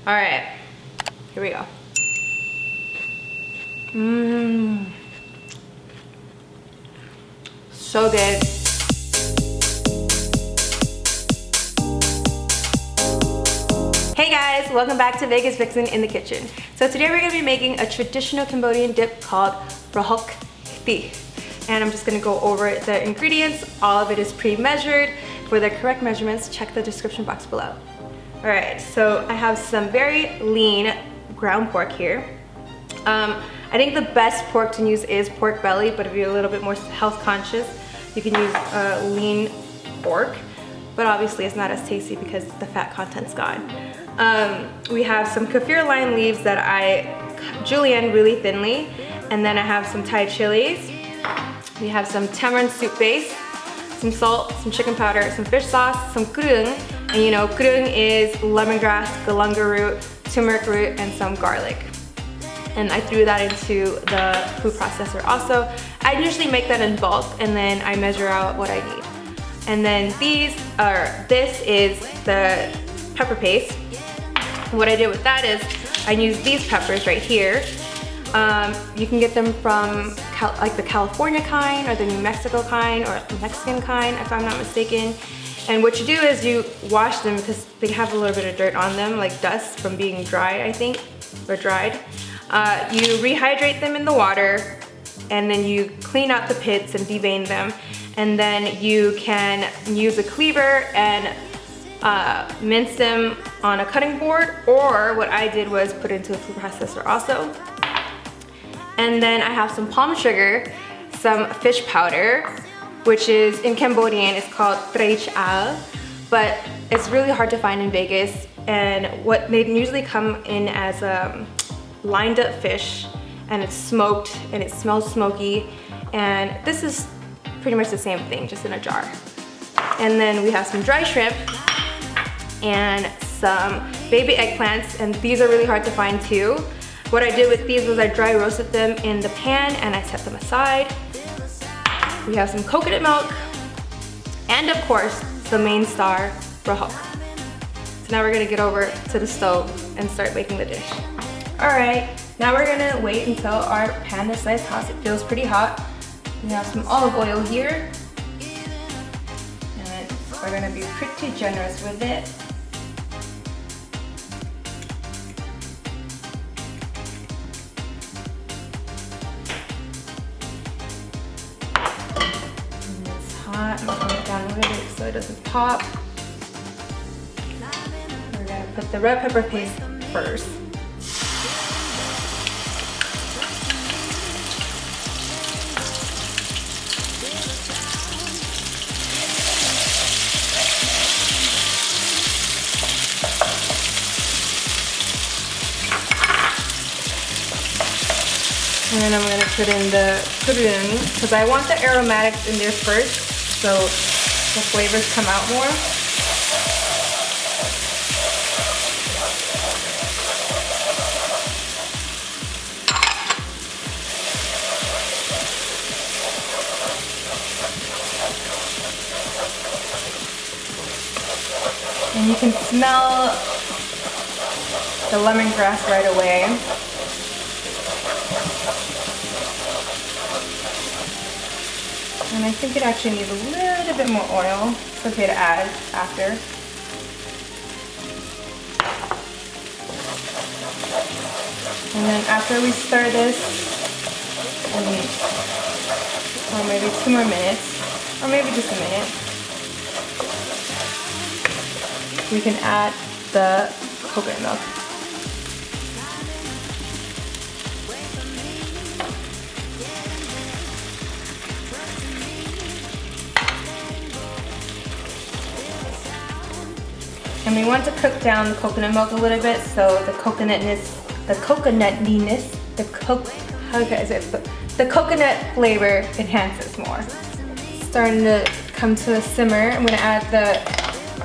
All right, here we go. So good. Hey guys, welcome back to Vegas Vixen in the kitchen. So today we're gonna be making a traditional Cambodian dip called Prahok Ktiss. And I'm just gonna go over the ingredients. All of it is pre-measured. For the correct measurements, check the description box below. All right, so I have some very lean ground pork here. I think the best pork to use is pork belly, but if you're a little bit more health conscious, you can use lean pork, but obviously it's not as tasty because the fat content's gone. We have some kaffir lime leaves that I julienne really thinly, and then I have some Thai chilies. We have some tamarind soup base, some salt, some chicken powder, some fish sauce, some kreung, and you know, kreung is lemongrass, galunga root, turmeric root, and some garlic. And I threw that into the food processor also. I usually make that in bulk, and then I measure out what I need. And then this is the pepper paste. What I did with that is I used these peppers right here. You can get them from like the California kind or the New Mexico kind or the Mexican kind, if I'm not mistaken. And what you do is you wash them because they have a little bit of dirt on them, like dust from being dried, I think, or dried. You rehydrate them in the water, and then you clean out the pits and devein them. And then you can use a cleaver and mince them on a cutting board, or what I did was put into a food processor also. And then I have some palm sugar, some fish powder, which is in Cambodian, it's called treich, but it's really hard to find in Vegas. And what they usually come in as lined up fish, and it's smoked and it smells smoky. And this is pretty much the same thing, just in a jar. And then we have some dry shrimp and some baby eggplants, and these are really hard to find too. What I did with these was I dry roasted them in the pan and I set them aside. We have some coconut milk, and of course, the main star, prahok. So now we're gonna get over to the stove and start making the dish. All right, now we're gonna wait until our pan is nice hot. It feels pretty hot. We have some olive oil here, and we're gonna be pretty generous with it. And it's hot. I'm gonna turn it down a little bit so it doesn't pop. We're gonna put the red pepper paste first. And then I'm gonna put in the kreung because I want the aromatics in there first, so the flavors come out more. And you can smell the lemongrass right away. And I think it actually needs a little bit more oil. It's okay to add after. And then after we stir this, or maybe 2 more minutes, or maybe just a minute, we can add the coconut milk. And we want to cook down the coconut milk a little bit so the coconutness, the coconut flavor enhances more. It's starting to come to a simmer. I'm gonna add the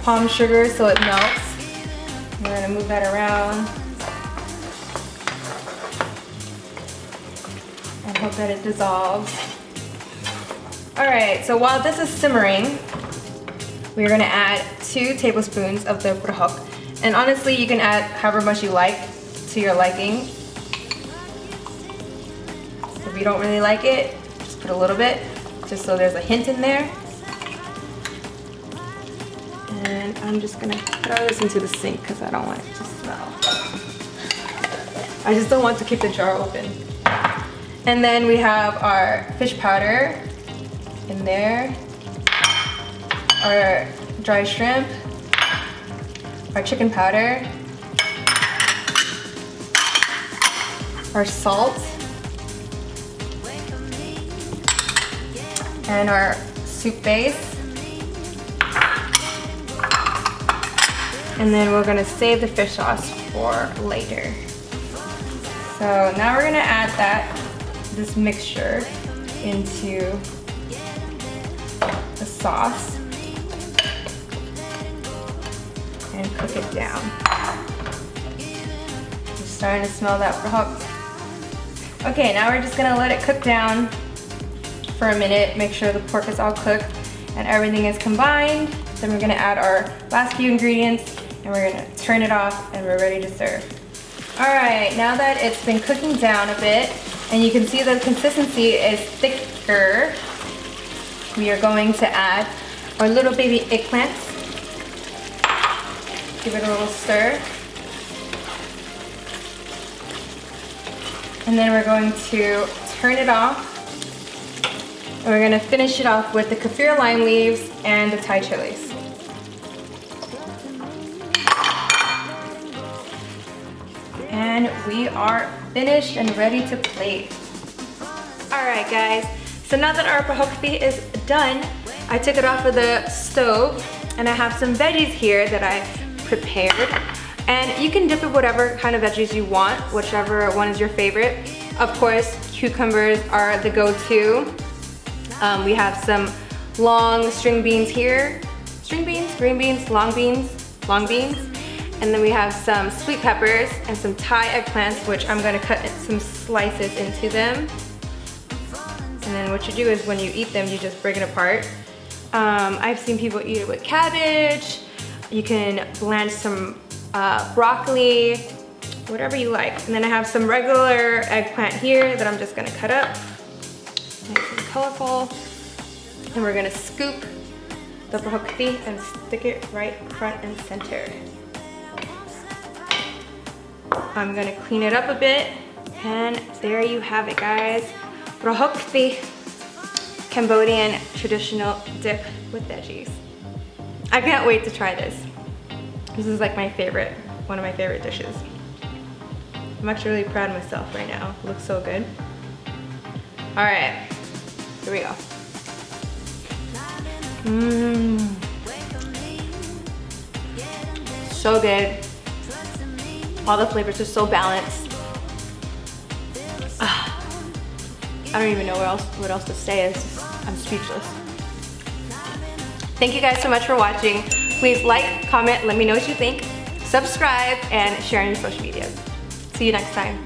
palm sugar so it melts. We're gonna move that around and hope that it dissolves. All right, so while this is simmering, we're gonna add 2 tablespoons of the prahok. And honestly, you can add however much you like to your liking. If you don't really like it, just put a little bit, just so there's a hint in there. And I'm just gonna throw this into the sink because I don't want it to smell. I just don't want to keep the jar open. And then we have our fish powder in there, our dry shrimp, our chicken powder, our salt, and our soup base. And then we're gonna save the fish sauce for later. So now we're gonna add this mixture into the sauce and cook it down. I'm starting to smell that prahok. Okay, now we're just gonna let it cook down for a minute, make sure the pork is all cooked and everything is combined. Then we're gonna add our last few ingredients and we're gonna turn it off and we're ready to serve. All right, now that it's been cooking down a bit and you can see the consistency is thicker, we are going to add our little baby eggplants. Give it a little stir. And then we're going to turn it off. And we're gonna finish it off with the kaffir lime leaves and the Thai chilies. And we are finished and ready to plate. All right, guys. So now that our Prahok Ktiss is done, I took it off of the stove and I have some veggies here that I prepared. And you can dip it whatever kind of veggies you want, whichever one is your favorite. Of course, cucumbers are the go-to. We have some long string beans here. String beans, green beans, long beans. And then we have some sweet peppers and some Thai eggplants, which I'm gonna cut some slices into them. And then what you do is when you eat them, you just break it apart. I've seen people eat it with cabbage. You can blanch some broccoli, whatever you like. And then I have some regular eggplant here that I'm just gonna cut up. Nice and colorful. And we're gonna scoop the Prahok Ktiss and stick it right front and center. I'm gonna clean it up a bit, and there you have it, guys. Prahok Ktiss, Cambodian traditional dip with veggies. I can't wait to try this. This is like my favorite, one of my favorite dishes. I'm actually really proud of myself right now. It looks so good. All right, here we go. So good. All the flavors are so balanced. I don't even know what else to say. I'm speechless. Thank you guys so much for watching. Please like, comment, let me know what you think. Subscribe and share on your social medias. See you next time.